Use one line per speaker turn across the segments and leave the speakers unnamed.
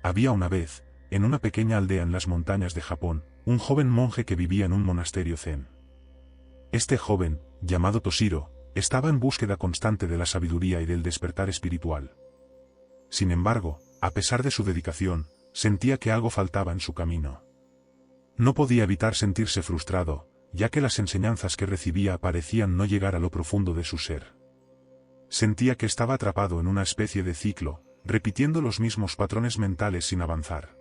Había una vez, en una pequeña aldea en las montañas de Japón, un joven monje que vivía en un monasterio zen. Este joven, llamado Toshiro, estaba en búsqueda constante de la sabiduría y del despertar espiritual. Sin embargo, a pesar de su dedicación, sentía que algo faltaba en su camino. No podía evitar sentirse frustrado, ya que las enseñanzas que recibía parecían no llegar a lo profundo de su ser. Sentía que estaba atrapado en una especie de ciclo, repitiendo los mismos patrones mentales sin avanzar.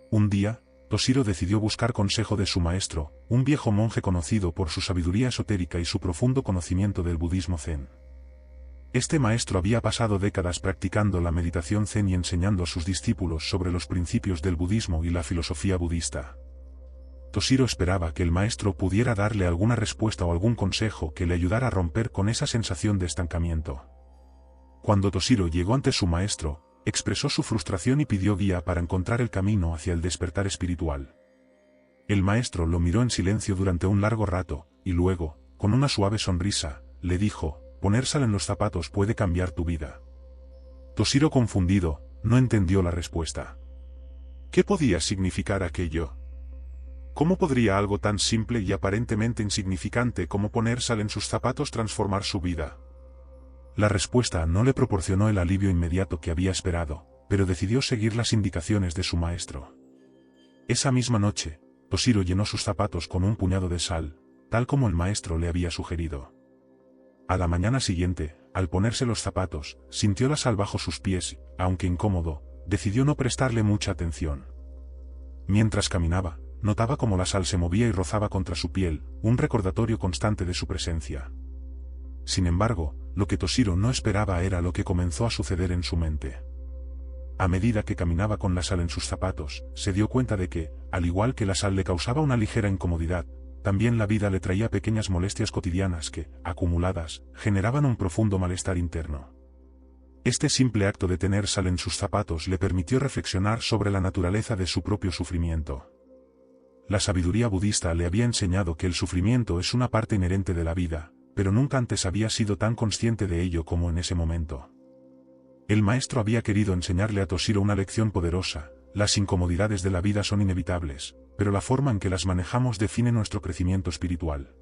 Un día, Toshiro decidió buscar consejo de su maestro, un viejo monje conocido por su sabiduría esotérica y su profundo conocimiento del budismo zen. Este maestro había pasado décadas practicando la meditación zen y enseñando a sus discípulos sobre los principios del budismo y la filosofía budista. Toshiro esperaba que el maestro pudiera darle alguna respuesta o algún consejo que le ayudara a romper con esa sensación de estancamiento. Cuando Toshiro llegó ante su maestro, expresó su frustración y pidió guía para encontrar el camino hacia el despertar espiritual. El maestro lo miró en silencio durante un largo rato, y luego, con una suave sonrisa, le dijo: «Ponérsela en los zapatos puede cambiar tu vida». Toshiro, confundido, no entendió la respuesta. ¿Qué podía significar aquello? ¿Cómo podría algo tan simple y aparentemente insignificante como ponérsela en sus zapatos transformar su vida? La respuesta no le proporcionó el alivio inmediato que había esperado, pero decidió seguir las indicaciones de su maestro. Esa misma noche, Toshiro llenó sus zapatos con un puñado de sal, tal como el maestro le había sugerido. A la mañana siguiente, al ponerse los zapatos, sintió la sal bajo sus pies, aunque incómodo, decidió no prestarle mucha atención. Mientras caminaba, notaba cómo la sal se movía y rozaba contra su piel, un recordatorio constante de su presencia. Sin embargo, lo que Toshiro no esperaba era lo que comenzó a suceder en su mente. A medida que caminaba con la sal en sus zapatos, se dio cuenta de que, al igual que la sal le causaba una ligera incomodidad, también la vida le traía pequeñas molestias cotidianas que, acumuladas, generaban un profundo malestar interno. Este simple acto de tener sal en sus zapatos le permitió reflexionar sobre la naturaleza de su propio sufrimiento. La sabiduría budista le había enseñado que el sufrimiento es una parte inherente de la vida, pero nunca antes había sido tan consciente de ello como en ese momento. El maestro había querido enseñarle a Toshiro una lección poderosa: las incomodidades de la vida son inevitables, pero la forma en que las manejamos define nuestro crecimiento espiritual.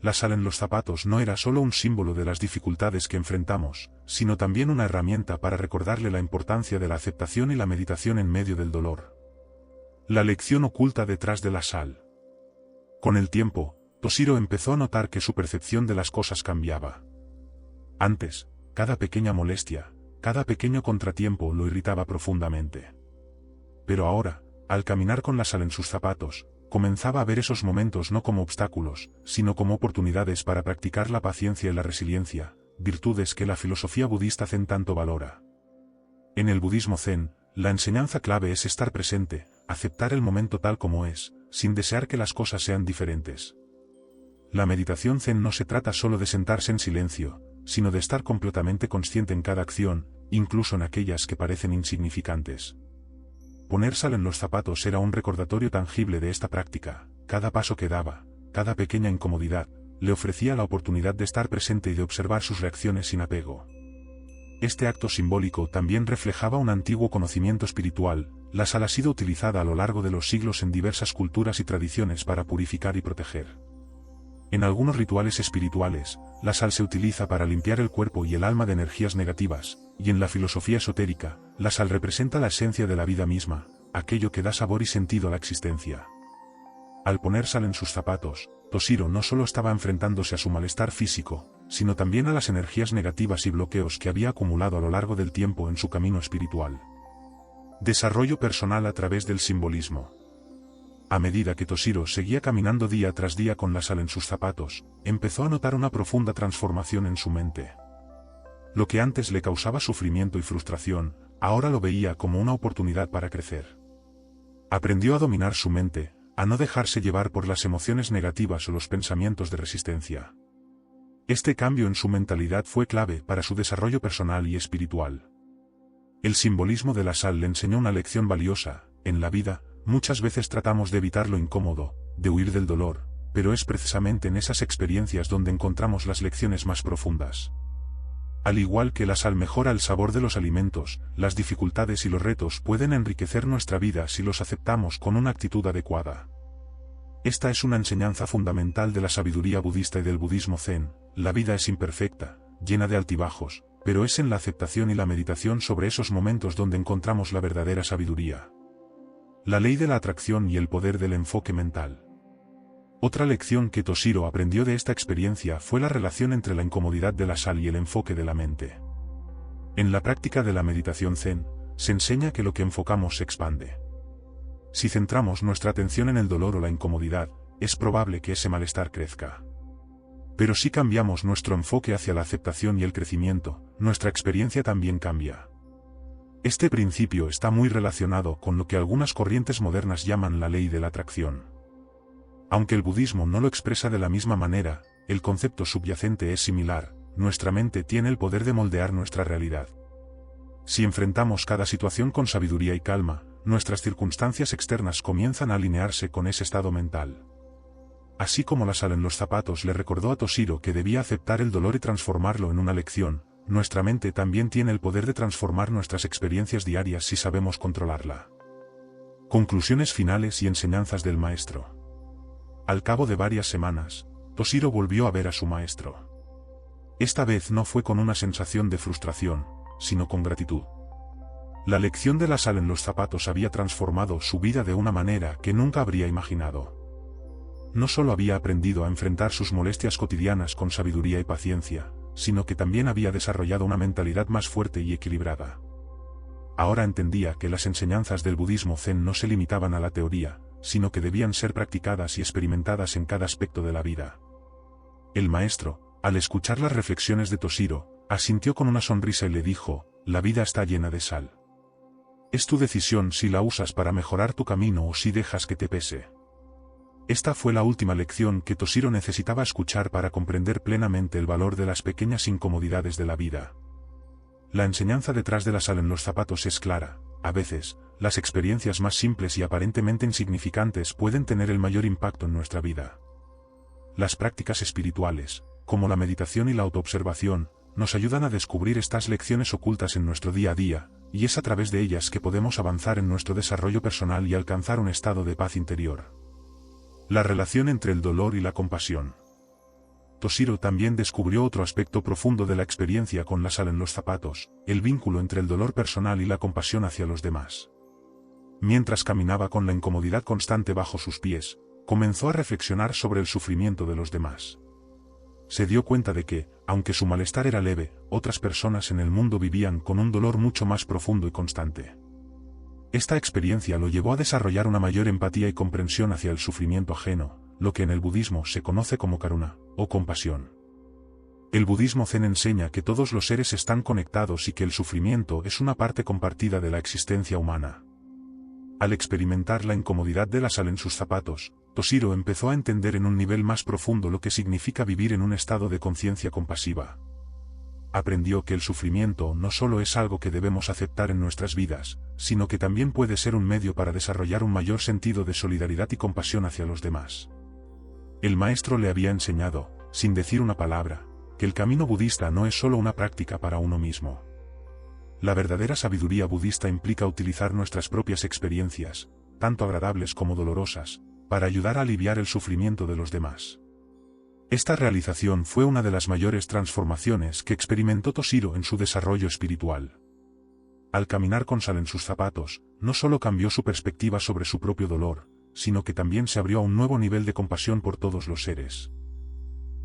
La sal en los zapatos no era solo un símbolo de las dificultades que enfrentamos, sino también una herramienta para recordarle la importancia de la aceptación y la meditación en medio del dolor. La lección oculta detrás de la sal. Con el tiempo, Toshiro empezó a notar que su percepción de las cosas cambiaba. Antes, cada pequeña molestia, cada pequeño contratiempo lo irritaba profundamente. Pero ahora, al caminar con la sal en sus zapatos, comenzaba a ver esos momentos no como obstáculos, sino como oportunidades para practicar la paciencia y la resiliencia, virtudes que la filosofía budista zen tanto valora. En el budismo zen, la enseñanza clave es estar presente, aceptar el momento tal como es, sin desear que las cosas sean diferentes. La meditación zen no se trata solo de sentarse en silencio, sino de estar completamente consciente en cada acción, incluso en aquellas que parecen insignificantes. Poner sal en los zapatos era un recordatorio tangible de esta práctica. Cada paso que daba, cada pequeña incomodidad, le ofrecía la oportunidad de estar presente y de observar sus reacciones sin apego. Este acto simbólico también reflejaba un antiguo conocimiento espiritual: la sal ha sido utilizada a lo largo de los siglos en diversas culturas y tradiciones para purificar y proteger. En algunos rituales espirituales, la sal se utiliza para limpiar el cuerpo y el alma de energías negativas, y en la filosofía esotérica, la sal representa la esencia de la vida misma, aquello que da sabor y sentido a la existencia. Al poner sal en sus zapatos, Toshiro no solo estaba enfrentándose a su malestar físico, sino también a las energías negativas y bloqueos que había acumulado a lo largo del tiempo en su camino espiritual. Desarrollo personal a través del simbolismo. A medida que Toshiro seguía caminando día tras día con la sal en sus zapatos, empezó a notar una profunda transformación en su mente. Lo que antes le causaba sufrimiento y frustración, ahora lo veía como una oportunidad para crecer. Aprendió a dominar su mente, a no dejarse llevar por las emociones negativas o los pensamientos de resistencia. Este cambio en su mentalidad fue clave para su desarrollo personal y espiritual. El simbolismo de la sal le enseñó una lección valiosa: en la vida, muchas veces tratamos de evitar lo incómodo, de huir del dolor, pero es precisamente en esas experiencias donde encontramos las lecciones más profundas. Al igual que la sal mejora el sabor de los alimentos, las dificultades y los retos pueden enriquecer nuestra vida si los aceptamos con una actitud adecuada. Esta es una enseñanza fundamental de la sabiduría budista y del budismo zen. La vida es imperfecta, llena de altibajos, pero es en la aceptación y la meditación sobre esos momentos donde encontramos la verdadera sabiduría. La ley de la atracción y el poder del enfoque mental. Otra lección que Toshiro aprendió de esta experiencia fue la relación entre la incomodidad de la sal y el enfoque de la mente. En la práctica de la meditación zen, se enseña que lo que enfocamos se expande. Si centramos nuestra atención en el dolor o la incomodidad, es probable que ese malestar crezca. Pero si cambiamos nuestro enfoque hacia la aceptación y el crecimiento, nuestra experiencia también cambia. Este principio está muy relacionado con lo que algunas corrientes modernas llaman la ley de la atracción. Aunque el budismo no lo expresa de la misma manera, el concepto subyacente es similar. Nuestra mente tiene el poder de moldear nuestra realidad. Si enfrentamos cada situación con sabiduría y calma, nuestras circunstancias externas comienzan a alinearse con ese estado mental. Así como la sal en los zapatos le recordó a Toshiro que debía aceptar el dolor y transformarlo en una lección, nuestra mente también tiene el poder de transformar nuestras experiencias diarias si sabemos controlarla. Conclusiones finales y enseñanzas del maestro. Al cabo de varias semanas, Toshiro volvió a ver a su maestro. Esta vez no fue con una sensación de frustración, sino con gratitud. La lección de la sal en los zapatos había transformado su vida de una manera que nunca habría imaginado. No solo había aprendido a enfrentar sus molestias cotidianas con sabiduría y paciencia, sino que también había desarrollado una mentalidad más fuerte y equilibrada. Ahora entendía que las enseñanzas del budismo zen no se limitaban a la teoría, sino que debían ser practicadas y experimentadas en cada aspecto de la vida. El maestro, al escuchar las reflexiones de Toshiro, asintió con una sonrisa y le dijo: la vida está llena de sal. Es tu decisión si la usas para mejorar tu camino o si dejas que te pese. Esta fue la última lección que Toshiro necesitaba escuchar para comprender plenamente el valor de las pequeñas incomodidades de la vida. La enseñanza detrás de la sal en los zapatos es clara. A veces, las experiencias más simples y aparentemente insignificantes pueden tener el mayor impacto en nuestra vida. Las prácticas espirituales, como la meditación y la autoobservación, nos ayudan a descubrir estas lecciones ocultas en nuestro día a día, y es a través de ellas que podemos avanzar en nuestro desarrollo personal y alcanzar un estado de paz interior. La relación entre el dolor y la compasión. Toshiro también descubrió otro aspecto profundo de la experiencia con la sal en los zapatos, el vínculo entre el dolor personal y la compasión hacia los demás. Mientras caminaba con la incomodidad constante bajo sus pies, comenzó a reflexionar sobre el sufrimiento de los demás. Se dio cuenta de que, aunque su malestar era leve, otras personas en el mundo vivían con un dolor mucho más profundo y constante. Esta experiencia lo llevó a desarrollar una mayor empatía y comprensión hacia el sufrimiento ajeno, lo que en el budismo se conoce como karuna, o compasión. El budismo zen enseña que todos los seres están conectados y que el sufrimiento es una parte compartida de la existencia humana. Al experimentar la incomodidad de la sal en sus zapatos, Toshiro empezó a entender en un nivel más profundo lo que significa vivir en un estado de conciencia compasiva. Aprendió que el sufrimiento no solo es algo que debemos aceptar en nuestras vidas, sino que también puede ser un medio para desarrollar un mayor sentido de solidaridad y compasión hacia los demás. El maestro le había enseñado, sin decir una palabra, que el camino budista no es solo una práctica para uno mismo. La verdadera sabiduría budista implica utilizar nuestras propias experiencias, tanto agradables como dolorosas, para ayudar a aliviar el sufrimiento de los demás. Esta realización fue una de las mayores transformaciones que experimentó Toshiro en su desarrollo espiritual. Al caminar con sal en sus zapatos, no solo cambió su perspectiva sobre su propio dolor, sino que también se abrió a un nuevo nivel de compasión por todos los seres.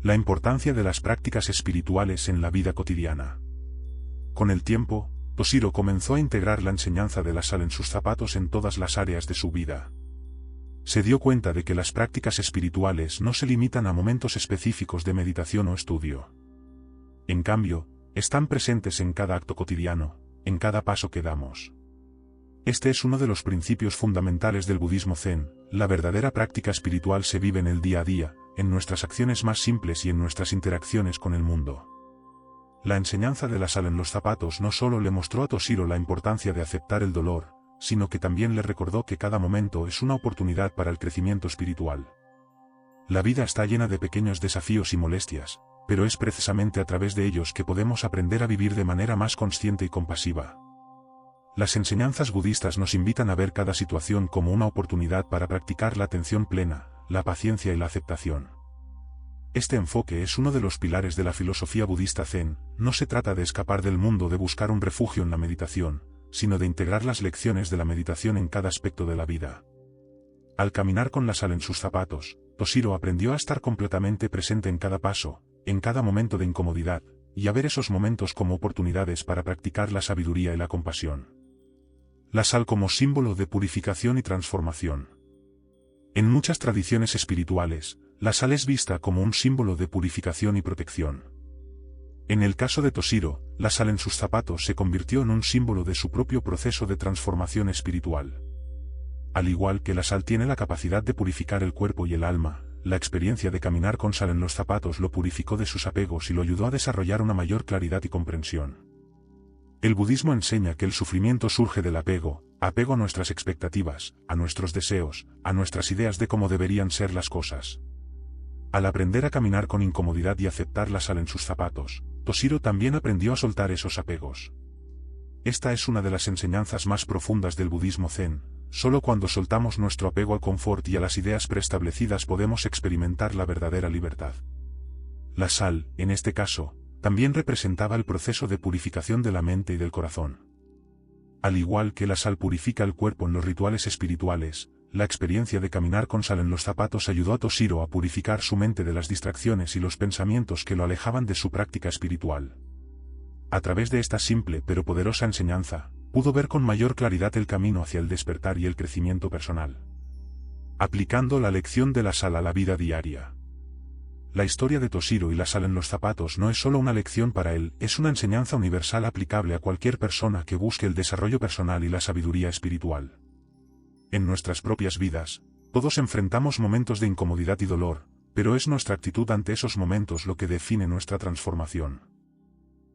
La importancia de las prácticas espirituales en la vida cotidiana. Con el tiempo, Toshiro comenzó a integrar la enseñanza de la sal en sus zapatos en todas las áreas de su vida. Se dio cuenta de que las prácticas espirituales no se limitan a momentos específicos de meditación o estudio. En cambio, están presentes en cada acto cotidiano, en cada paso que damos. Este es uno de los principios fundamentales del budismo zen. La verdadera práctica espiritual se vive en el día a día, en nuestras acciones más simples y en nuestras interacciones con el mundo. La enseñanza de la sal en los zapatos no solo le mostró a Toshiro la importancia de aceptar el dolor, sino que también le recordó que cada momento es una oportunidad para el crecimiento espiritual. La vida está llena de pequeños desafíos y molestias, pero es precisamente a través de ellos que podemos aprender a vivir de manera más consciente y compasiva. Las enseñanzas budistas nos invitan a ver cada situación como una oportunidad para practicar la atención plena, la paciencia y la aceptación. Este enfoque es uno de los pilares de la filosofía budista Zen. No se trata de escapar del mundo, de buscar un refugio en la meditación, sino de integrar las lecciones de la meditación en cada aspecto de la vida. Al caminar con la sal en sus zapatos, Toshiro aprendió a estar completamente presente en cada paso, en cada momento de incomodidad, y a ver esos momentos como oportunidades para practicar la sabiduría y la compasión. La sal como símbolo de purificación y transformación. En muchas tradiciones espirituales, la sal es vista como un símbolo de purificación y protección. En el caso de Toshiro, la sal en sus zapatos se convirtió en un símbolo de su propio proceso de transformación espiritual. Al igual que la sal tiene la capacidad de purificar el cuerpo y el alma, la experiencia de caminar con sal en los zapatos lo purificó de sus apegos y lo ayudó a desarrollar una mayor claridad y comprensión. El budismo enseña que el sufrimiento surge del apego a nuestras expectativas, a nuestros deseos, a nuestras ideas de cómo deberían ser las cosas. Al aprender a caminar con incomodidad y aceptar la sal en sus zapatos, Toshiro también aprendió a soltar esos apegos. Esta es una de las enseñanzas más profundas del budismo Zen. Solo cuando soltamos nuestro apego al confort y a las ideas preestablecidas podemos experimentar la verdadera libertad. La sal, en este caso, también representaba el proceso de purificación de la mente y del corazón. Al igual que la sal purifica el cuerpo en los rituales espirituales, la experiencia de caminar con sal en los zapatos ayudó a Toshiro a purificar su mente de las distracciones y los pensamientos que lo alejaban de su práctica espiritual. A través de esta simple pero poderosa enseñanza, pudo ver con mayor claridad el camino hacia el despertar y el crecimiento personal. Aplicando la lección de la sal a la vida diaria. La historia de Toshiro y la sal en los zapatos no es solo una lección para él, es una enseñanza universal aplicable a cualquier persona que busque el desarrollo personal y la sabiduría espiritual. En nuestras propias vidas, todos enfrentamos momentos de incomodidad y dolor, pero es nuestra actitud ante esos momentos lo que define nuestra transformación.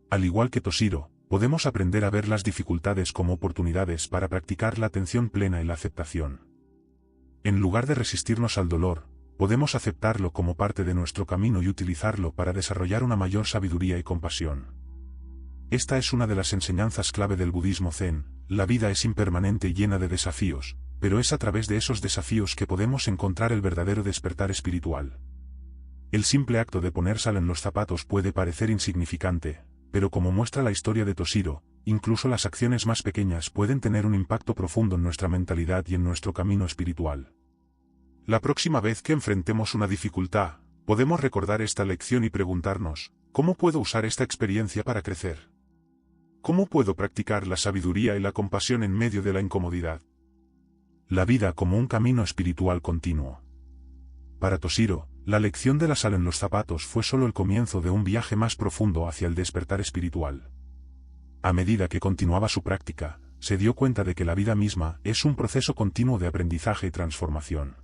Al igual que Toshiro, podemos aprender a ver las dificultades como oportunidades para practicar la atención plena y la aceptación. En lugar de resistirnos al dolor, podemos aceptarlo como parte de nuestro camino y utilizarlo para desarrollar una mayor sabiduría y compasión. Esta es una de las enseñanzas clave del budismo Zen. La vida es impermanente y llena de desafíos, pero es a través de esos desafíos que podemos encontrar el verdadero despertar espiritual. El simple acto de poner sal en los zapatos puede parecer insignificante, pero como muestra la historia de Toshiro, incluso las acciones más pequeñas pueden tener un impacto profundo en nuestra mentalidad y en nuestro camino espiritual. La próxima vez que enfrentemos una dificultad, podemos recordar esta lección y preguntarnos, ¿cómo puedo usar esta experiencia para crecer? ¿Cómo puedo practicar la sabiduría y la compasión en medio de la incomodidad? La vida como un camino espiritual continuo. Para Toshiro, la lección de la sal en los zapatos fue solo el comienzo de un viaje más profundo hacia el despertar espiritual. A medida que continuaba su práctica, se dio cuenta de que la vida misma es un proceso continuo de aprendizaje y transformación.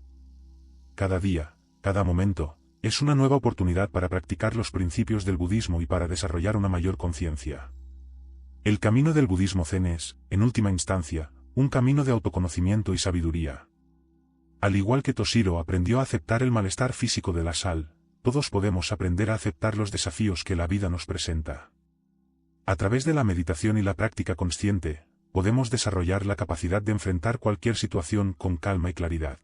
Cada día, cada momento, es una nueva oportunidad para practicar los principios del budismo y para desarrollar una mayor conciencia. El camino del budismo Zen es, en última instancia, un camino de autoconocimiento y sabiduría. Al igual que Toshiro aprendió a aceptar el malestar físico de la sal, todos podemos aprender a aceptar los desafíos que la vida nos presenta. A través de la meditación y la práctica consciente, podemos desarrollar la capacidad de enfrentar cualquier situación con calma y claridad.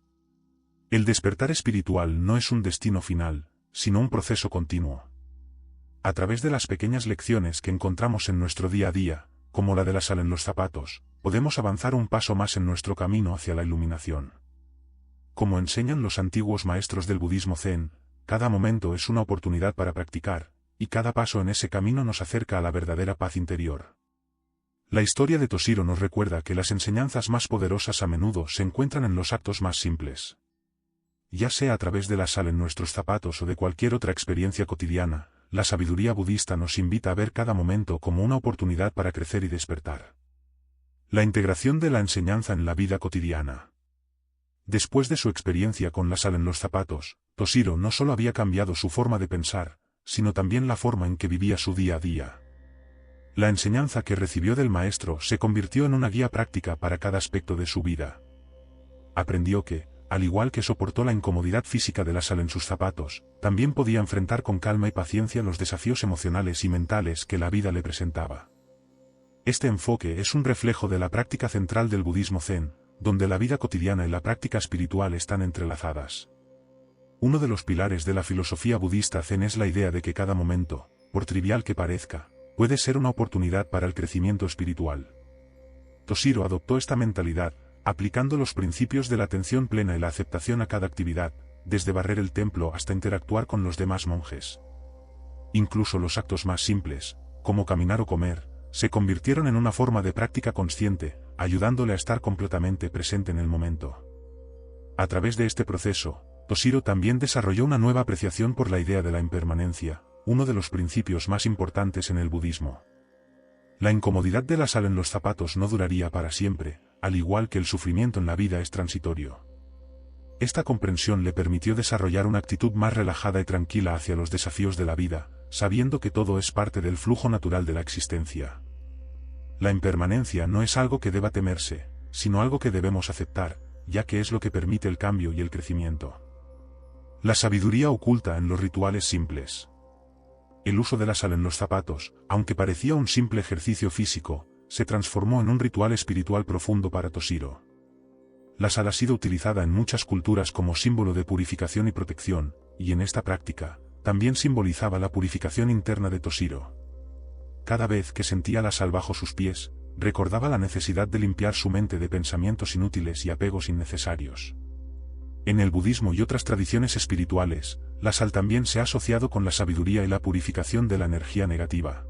El despertar espiritual no es un destino final, sino un proceso continuo. A través de las pequeñas lecciones que encontramos en nuestro día a día, como la de la sal en los zapatos, podemos avanzar un paso más en nuestro camino hacia la iluminación. Como enseñan los antiguos maestros del budismo Zen, cada momento es una oportunidad para practicar, y cada paso en ese camino nos acerca a la verdadera paz interior. La historia de Toshiro nos recuerda que las enseñanzas más poderosas a menudo se encuentran en los actos más simples. Ya sea a través de la sal en nuestros zapatos o de cualquier otra experiencia cotidiana, la sabiduría budista nos invita a ver cada momento como una oportunidad para crecer y despertar. La integración de la enseñanza en la vida cotidiana. Después de su experiencia con la sal en los zapatos, Toshiro no solo había cambiado su forma de pensar, sino también la forma en que vivía su día a día. La enseñanza que recibió del maestro se convirtió en una guía práctica para cada aspecto de su vida. Aprendió que, al igual que soportó la incomodidad física de la sal en sus zapatos, también podía enfrentar con calma y paciencia los desafíos emocionales y mentales que la vida le presentaba. Este enfoque es un reflejo de la práctica central del budismo zen, donde la vida cotidiana y la práctica espiritual están entrelazadas. Uno de los pilares de la filosofía budista zen es la idea de que cada momento, por trivial que parezca, puede ser una oportunidad para el crecimiento espiritual. Toshiro adoptó esta mentalidad, aplicando los principios de la atención plena y la aceptación a cada actividad, desde barrer el templo hasta interactuar con los demás monjes. Incluso los actos más simples, como caminar o comer, se convirtieron en una forma de práctica consciente, ayudándole a estar completamente presente en el momento. A través de este proceso, Toshiro también desarrolló una nueva apreciación por la idea de la impermanencia, uno de los principios más importantes en el budismo. La incomodidad de la sal en los zapatos no duraría para siempre, al igual que el sufrimiento en la vida es transitorio. Esta comprensión le permitió desarrollar una actitud más relajada y tranquila hacia los desafíos de la vida, sabiendo que todo es parte del flujo natural de la existencia. La impermanencia no es algo que deba temerse, sino algo que debemos aceptar, ya que es lo que permite el cambio y el crecimiento. La sabiduría oculta en los rituales simples. El uso de la sal en los zapatos, aunque parecía un simple ejercicio físico, se transformó en un ritual espiritual profundo para Toshiro. La sal ha sido utilizada en muchas culturas como símbolo de purificación y protección, y en esta práctica, también simbolizaba la purificación interna de Toshiro. Cada vez que sentía la sal bajo sus pies, recordaba la necesidad de limpiar su mente de pensamientos inútiles y apegos innecesarios. En el budismo y otras tradiciones espirituales, la sal también se ha asociado con la sabiduría y la purificación de la energía negativa.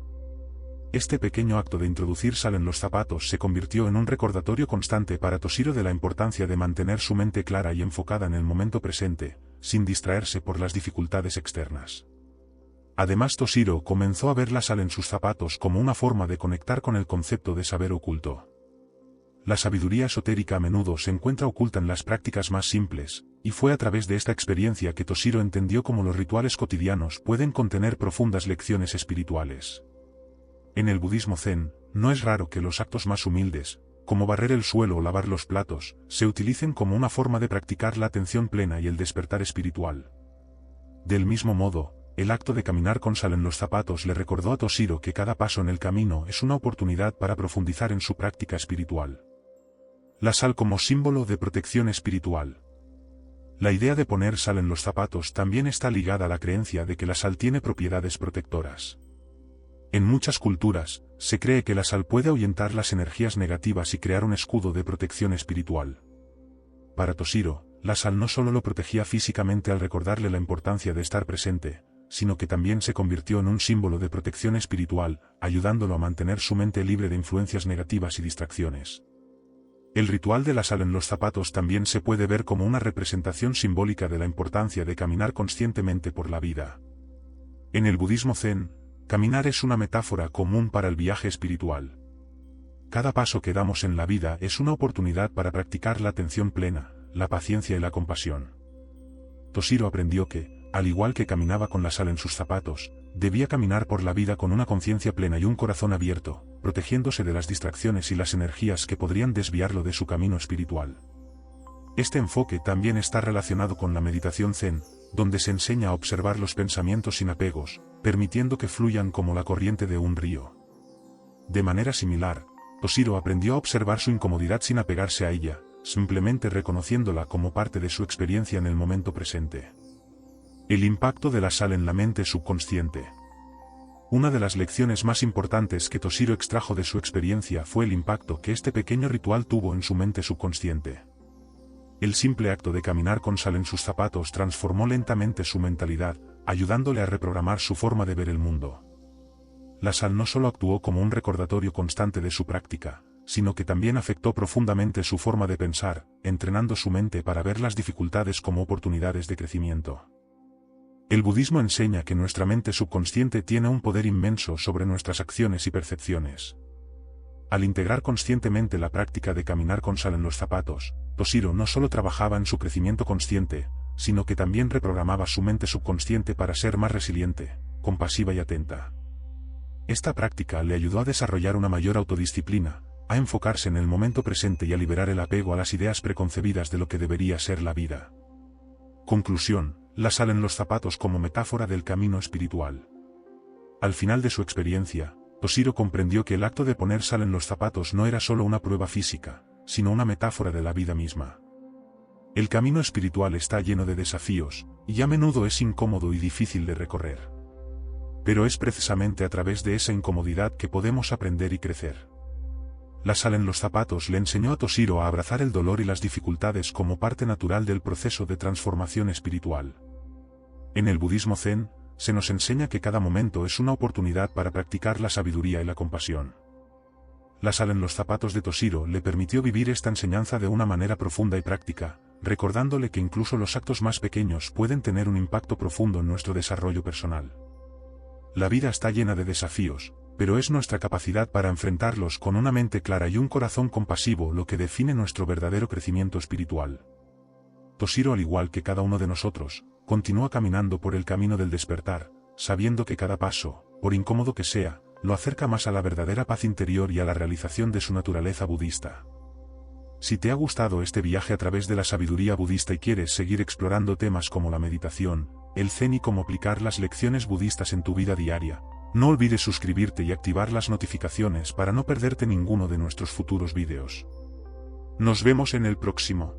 Este pequeño acto de introducir sal en los zapatos se convirtió en un recordatorio constante para Toshiro de la importancia de mantener su mente clara y enfocada en el momento presente, sin distraerse por las dificultades externas. Además, Toshiro comenzó a ver la sal en sus zapatos como una forma de conectar con el concepto de saber oculto. La sabiduría esotérica a menudo se encuentra oculta en las prácticas más simples, y fue a través de esta experiencia que Toshiro entendió cómo los rituales cotidianos pueden contener profundas lecciones espirituales. En el budismo zen, no es raro que los actos más humildes, como barrer el suelo o lavar los platos, se utilicen como una forma de practicar la atención plena y el despertar espiritual. Del mismo modo, el acto de caminar con sal en los zapatos le recordó a Toshiro que cada paso en el camino es una oportunidad para profundizar en su práctica espiritual. La sal como símbolo de protección espiritual. La idea de poner sal en los zapatos también está ligada a la creencia de que la sal tiene propiedades protectoras. En muchas culturas, se cree que la sal puede ahuyentar las energías negativas y crear un escudo de protección espiritual. Para Toshiro, la sal no solo lo protegía físicamente al recordarle la importancia de estar presente, sino que también se convirtió en un símbolo de protección espiritual, ayudándolo a mantener su mente libre de influencias negativas y distracciones. El ritual de la sal en los zapatos también se puede ver como una representación simbólica de la importancia de caminar conscientemente por la vida. En el budismo zen, caminar es una metáfora común para el viaje espiritual. Cada paso que damos en la vida es una oportunidad para practicar la atención plena, la paciencia y la compasión. Toshiro aprendió que, al igual que caminaba con la sal en sus zapatos, debía caminar por la vida con una conciencia plena y un corazón abierto, protegiéndose de las distracciones y las energías que podrían desviarlo de su camino espiritual. Este enfoque también está relacionado con la meditación zen, donde se enseña a observar los pensamientos sin apegos, permitiendo que fluyan como la corriente de un río. De manera similar, Toshiro aprendió a observar su incomodidad sin apegarse a ella, simplemente reconociéndola como parte de su experiencia en el momento presente. El impacto de la sal en la mente subconsciente. Una de las lecciones más importantes que Toshiro extrajo de su experiencia fue el impacto que este pequeño ritual tuvo en su mente subconsciente. El simple acto de caminar con sal en sus zapatos transformó lentamente su mentalidad, ayudándole a reprogramar su forma de ver el mundo. La sal no solo actuó como un recordatorio constante de su práctica, sino que también afectó profundamente su forma de pensar, entrenando su mente para ver las dificultades como oportunidades de crecimiento. El budismo enseña que nuestra mente subconsciente tiene un poder inmenso sobre nuestras acciones y percepciones. Al integrar conscientemente la práctica de caminar con sal en los zapatos, Toshiro no solo trabajaba en su crecimiento consciente, sino que también reprogramaba su mente subconsciente para ser más resiliente, compasiva y atenta. Esta práctica le ayudó a desarrollar una mayor autodisciplina, a enfocarse en el momento presente y a liberar el apego a las ideas preconcebidas de lo que debería ser la vida. Conclusión: la sal en los zapatos como metáfora del camino espiritual. Al final de su experiencia, Toshiro comprendió que el acto de poner sal en los zapatos no era solo una prueba física, sino una metáfora de la vida misma. El camino espiritual está lleno de desafíos, y a menudo es incómodo y difícil de recorrer. Pero es precisamente a través de esa incomodidad que podemos aprender y crecer. La sal en los zapatos le enseñó a Toshiro a abrazar el dolor y las dificultades como parte natural del proceso de transformación espiritual. En el budismo zen, se nos enseña que cada momento es una oportunidad para practicar la sabiduría y la compasión. La sal en los zapatos de Toshiro le permitió vivir esta enseñanza de una manera profunda y práctica, recordándole que incluso los actos más pequeños pueden tener un impacto profundo en nuestro desarrollo personal. La vida está llena de desafíos, pero es nuestra capacidad para enfrentarlos con una mente clara y un corazón compasivo lo que define nuestro verdadero crecimiento espiritual. Toshiro, al igual que cada uno de nosotros, continúa caminando por el camino del despertar, sabiendo que cada paso, por incómodo que sea, lo acerca más a la verdadera paz interior y a la realización de su naturaleza budista. Si te ha gustado este viaje a través de la sabiduría budista y quieres seguir explorando temas como la meditación, el zen y cómo aplicar las lecciones budistas en tu vida diaria, no olvides suscribirte y activar las notificaciones para no perderte ninguno de nuestros futuros vídeos. Nos vemos en el próximo.